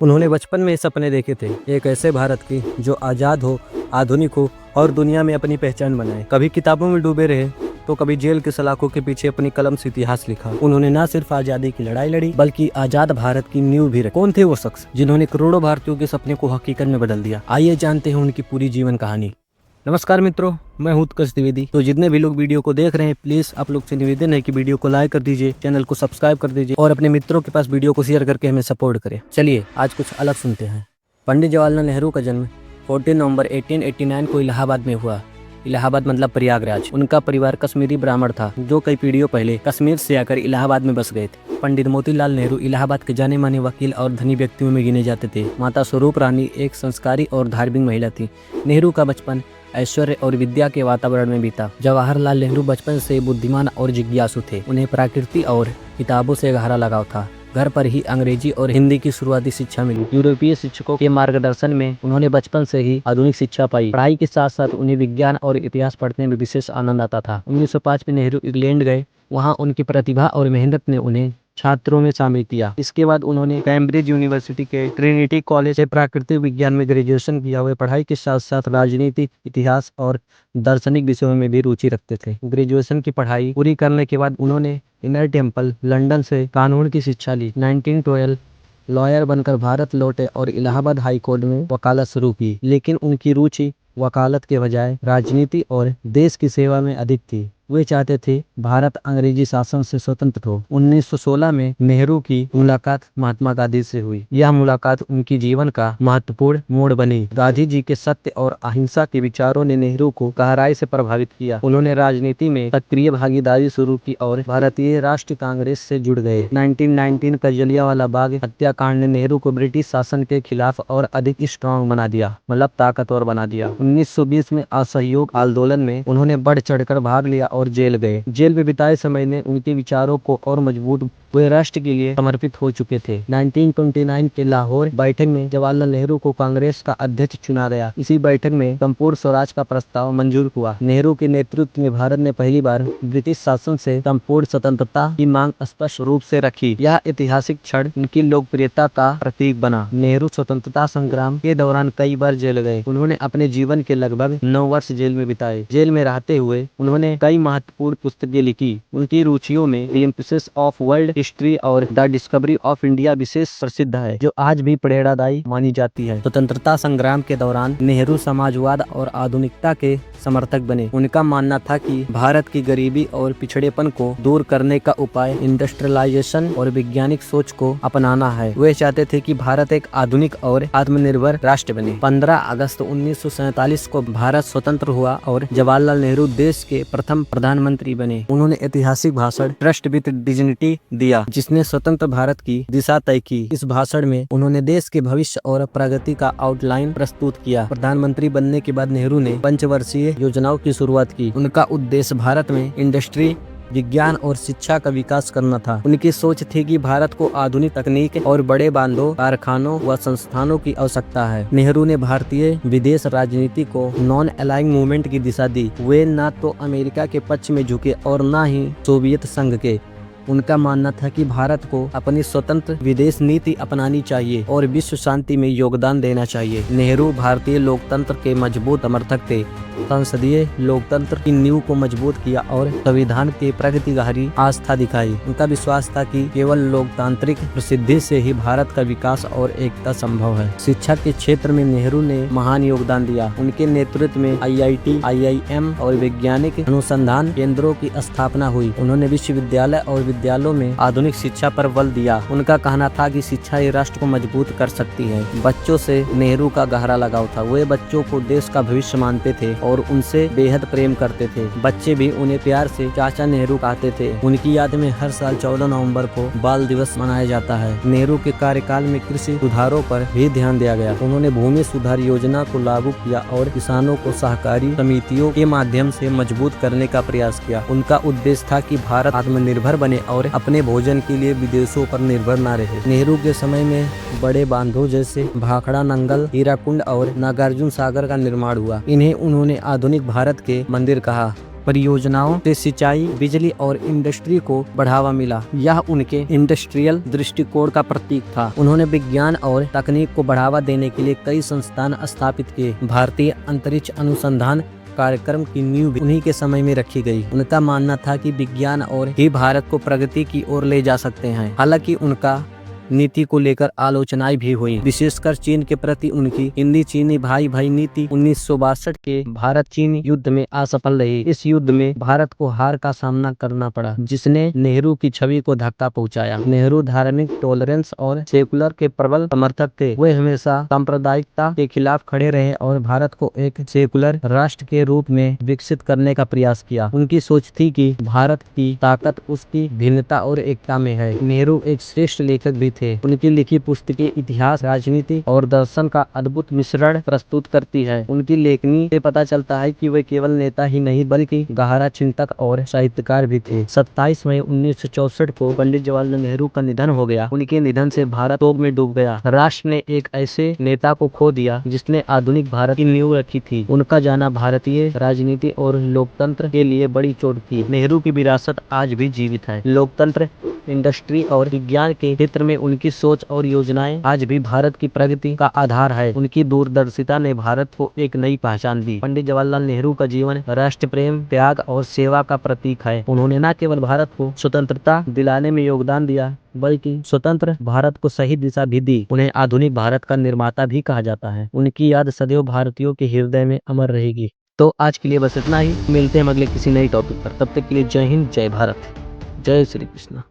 उन्होंने बचपन में सपने देखे थे, एक ऐसे भारत की जो आज़ाद हो, आधुनिक हो और दुनिया में अपनी पहचान बनाए। कभी किताबों में डूबे रहे तो कभी जेल के सलाखों के पीछे अपनी कलम से इतिहास लिखा। उन्होंने न सिर्फ आज़ादी की लड़ाई लड़ी बल्कि आज़ाद भारत की नींव भी रखी। कौन थे वो शख्स जिन्होंने करोड़ों भारतीयों के सपने को हकीकत में बदल दिया? आइए जानते हैं उनकी पूरी जीवन कहानी। नमस्कार मित्रों, मैं हूं उत्कर्ष द्विवेदी। तो जितने भी लोग वीडियो को देख रहे हैं, प्लीज आप लोग से निवेदन है कि वीडियो को लाइक कर दीजिए, चैनल को सब्सक्राइब कर दीजिए और अपने मित्रों के पास वीडियो को शेयर करके हमें सपोर्ट करें। चलिए आज कुछ अलग सुनते हैं। पंडित जवाहरलाल नेहरू का जन्म 14 नवंबर 1889 को इलाहाबाद में हुआ। इलाहाबाद मतलब प्रयागराज। उनका परिवार कश्मीरी ब्राह्मण था जो कई पीढ़ियों पहले कश्मीर से आकर इलाहाबाद में बस गए थे। पंडित मोतीलाल नेहरू इलाहाबाद के जाने माने वकील और धनी व्यक्तियों में गिने जाते थे। माता स्वरूप रानी एक संस्कारी और धार्मिक महिला थी। नेहरू का बचपन ऐश्वर्य और विद्या के वातावरण में बीता। जवाहरलाल नेहरू बचपन से बुद्धिमान और जिज्ञासु थे। उन्हें प्रकृति और किताबों से गहरा लगाव था। घर पर ही अंग्रेजी और हिंदी की शुरुआती शिक्षा मिली। यूरोपीय शिक्षकों के मार्गदर्शन में उन्होंने बचपन से ही आधुनिक शिक्षा पाई। पढ़ाई के साथ साथ उन्हें विज्ञान और इतिहास पढ़ने में विशेष आनंद आता था। 1905 में नेहरू इंग्लैंड गए। वहाँ उनकी प्रतिभा और मेहनत ने उन्हें छात्रों में शामिल किया। इसके बाद उन्होंने कैम्ब्रिज यूनिवर्सिटी के ट्रिनिटी कॉलेज से प्राकृतिक विज्ञान में ग्रेजुएशन किया। वे पढ़ाई के साथ साथ राजनीति, इतिहास और दार्शनिक विषयों में भी रुचि रखते थे। ग्रेजुएशन की पढ़ाई पूरी करने के बाद उन्होंने इनर टेम्पल लंदन से कानून की शिक्षा ली। 1912 लॉयर बनकर भारत लौटे और इलाहाबाद हाई कोर्ट में वकालत शुरू की। लेकिन उनकी रुचि वकालत के बजाय राजनीति और देश की सेवा में अधिक थी। वे चाहते थे भारत अंग्रेजी शासन से स्वतंत्र हो। 1916 में नेहरू की मुलाकात महात्मा गांधी से हुई। यह मुलाकात उनकी जीवन का महत्वपूर्ण मोड़ बनी। गांधी जी के सत्य और अहिंसा के विचारों ने नेहरू को गहराई से प्रभावित किया। उन्होंने राजनीति में सक्रिय भागीदारी शुरू की और भारतीय राष्ट्रीय कांग्रेस से जुड़ गए। 1919 का जलियांवाला बाग हत्याकांड ने नेहरू को ब्रिटिश शासन के खिलाफ और अधिक स्ट्रांग बना दिया, मतलब ताकतवर बना दिया। 1920 में असहयोग आंदोलन में उन्होंने बढ़ चढ़कर भाग लिया और जेल गए। जेल में बिताए समय ने उनके विचारों को और मजबूत, वे राष्ट्र के लिए समर्पित हो चुके थे। 1929 के लाहौर बैठक में जवाहरलाल नेहरू को कांग्रेस का अध्यक्ष चुना गया। इसी बैठक में संपूर्ण स्वराज का प्रस्ताव मंजूर हुआ। नेहरू के नेतृत्व में भारत ने पहली बार ब्रिटिश शासन से संपूर्ण स्वतंत्रता की मांग स्पष्ट रूप से रखी। यह ऐतिहासिक क्षण उनकी लोकप्रियता का प्रतीक बना। नेहरू स्वतंत्रता संग्राम के दौरान कई बार जेल गए। उन्होंने अपने जीवन के लगभग 9 वर्ष जेल में बिताए। जेल में रहते हुए उन्होंने कई महत्वपूर्ण पुस्तकें लिखी। उनकी रुचियों में the emphasis of world history और द डिस्कवरी ऑफ इंडिया विशेष प्रसिद्ध है, जो आज भी प्रेरणादायी मानी जाती है। स्वतंत्रता संग्राम के दौरान नेहरू समाजवाद और आधुनिकता के समर्थक बने। उनका मानना था कि भारत की गरीबी और पिछड़ेपन को दूर करने का उपाय इंडस्ट्रियलाइजेशन और वैज्ञानिक सोच को अपनाना है। वे चाहते थे कि भारत एक आधुनिक और आत्मनिर्भर राष्ट्र बने। 15 अगस्त 1947 को भारत स्वतंत्र हुआ और जवाहरलाल नेहरू देश के प्रथम प्रधानमंत्री बने। उन्होंने ऐतिहासिक भाषण ट्रस्ट विद डिग्निटी दिया, जिसने स्वतंत्र भारत की दिशा तय की। इस भाषण में उन्होंने देश के भविष्य और प्रगति का आउटलाइन प्रस्तुत किया। प्रधानमंत्री बनने के बाद नेहरू ने पंचवर्षीय योजनाओं की शुरुआत की। उनका उद्देश्य भारत में इंडस्ट्री, विज्ञान और शिक्षा का विकास करना था। उनकी सोच थी कि भारत को आधुनिक तकनीक और बड़े बांधों, कारखानों व संस्थानों की आवश्यकता है। नेहरू ने भारतीय विदेश राजनीति को नॉन अलाइंग मूवमेंट की दिशा दी। वे न तो अमेरिका के पक्ष में झुके और न ही सोवियत संघ के। उनका मानना था कि भारत को अपनी स्वतंत्र विदेश नीति अपनानी चाहिए और विश्व शांति में योगदान देना चाहिए। नेहरू भारतीय लोकतंत्र के मजबूत समर्थक थे। संसदीय लोकतंत्र की नींव को मजबूत किया और संविधान के प्रति गहरी आस्था दिखाई। उनका विश्वास था कि केवल लोकतांत्रिक प्रसिद्धि से ही भारत का विकास और एकता संभव है। शिक्षा के क्षेत्र में नेहरू ने महान योगदान दिया। उनके नेतृत्व में IIT, IIM और वैज्ञानिक अनुसंधान केंद्रों की स्थापना हुई। उन्होंने विश्वविद्यालय और विद्यालयों में आधुनिक शिक्षा पर बल दिया। उनका कहना था कि शिक्षा ही राष्ट्र को मजबूत कर सकती है। बच्चों से नेहरू का गहरा लगाव था। वे बच्चों को देश का भविष्य मानते थे और उनसे बेहद प्रेम करते थे। बच्चे भी उन्हें प्यार से चाचा नेहरू कहते थे। उनकी याद में हर साल 14 नवंबर को बाल दिवस मनाया जाता है। नेहरू के कार्यकाल में कृषि सुधारों पर भी ध्यान दिया गया। उन्होंने भूमि सुधार योजना को लागू किया और किसानों को सहकारी समितियों के माध्यम से मजबूत करने का प्रयास किया। उनका उद्देश्य था कि भारत आत्मनिर्भर बने और अपने भोजन के लिए विदेशों पर निर्भर न रहे। नेहरू के समय में बड़े बांधों जैसे भाखड़ा नंगल, हीराकुंड और नागार्जुन सागर का निर्माण हुआ। इन्हें उन्होंने आधुनिक भारत के मंदिर कहा। परियोजनाओं से सिंचाई, बिजली और इंडस्ट्री को बढ़ावा मिला। यह उनके इंडस्ट्रियल दृष्टिकोण का प्रतीक था। उन्होंने विज्ञान और तकनीक को बढ़ावा देने के लिए कई संस्थान स्थापित किए। भारतीय अंतरिक्ष अनुसंधान कार्यक्रम की नींव भी उन्हीं के समय में रखी गई। उनका मानना था कि विज्ञान और ही भारत को प्रगति की ओर ले जा सकते हैं। हालांकि उनका नीति को लेकर आलोचनाएं भी हुई, विशेषकर चीन के प्रति उनकी हिंदी चीनी भाई भाई नीति 1962 के भारत चीन युद्ध में असफल रही। इस युद्ध में भारत को हार का सामना करना पड़ा, जिसने नेहरू की छवि को धक्का पहुंचाया। नेहरू धार्मिक टॉलरेंस और सेकुलर के प्रबल समर्थक थे। वे हमेशा सांप्रदायिकता के खिलाफ खड़े रहे और भारत को एक सेकुलर राष्ट्र के रूप में विकसित करने का प्रयास किया। उनकी सोच थी कि भारत की ताकत उसकी भिन्नता और एकता में है। नेहरू एक श्रेष्ठ लेखक भी थे। उनकी लिखी पुस्तकें इतिहास, राजनीति और दर्शन का अद्भुत मिश्रण प्रस्तुत करती है। उनकी लेखनी से पता चलता है कि वे केवल नेता ही नहीं बल्कि गहरा चिंतक और साहित्यकार भी थे। 27 मई 1964 को पंडित जवाहरलाल नेहरू का निधन हो गया। उनके निधन से भारत शोक में डूब गया। राष्ट्र ने एक ऐसे नेता को खो दिया जिसने आधुनिक भारत की नींव रखी थी। उनका जाना भारतीय राजनीति और लोकतंत्र के लिए बड़ी चोट थी। नेहरू की विरासत आज भी जीवित है। लोकतंत्र, इंडस्ट्री और विज्ञान के क्षेत्र में उनकी सोच और योजनाएं आज भी भारत की प्रगति का आधार है। उनकी दूरदर्शिता ने भारत को एक नई पहचान दी। पंडित जवाहरलाल नेहरू का जीवन राष्ट्र प्रेम, त्याग और सेवा का प्रतीक है। उन्होंने न केवल भारत को स्वतंत्रता दिलाने में योगदान दिया बल्कि स्वतंत्र भारत को सही दिशा भी दी। उन्हें आधुनिक भारत का निर्माता भी कहा जाता है। उनकी याद सदैव भारतीयों के हृदय में अमर रहेगी। तो आज के लिए बस इतना ही। मिलते हैं अगले किसी नई टॉपिक पर। तब तक के लिए जय हिंद, जय भारत, जय श्री कृष्ण।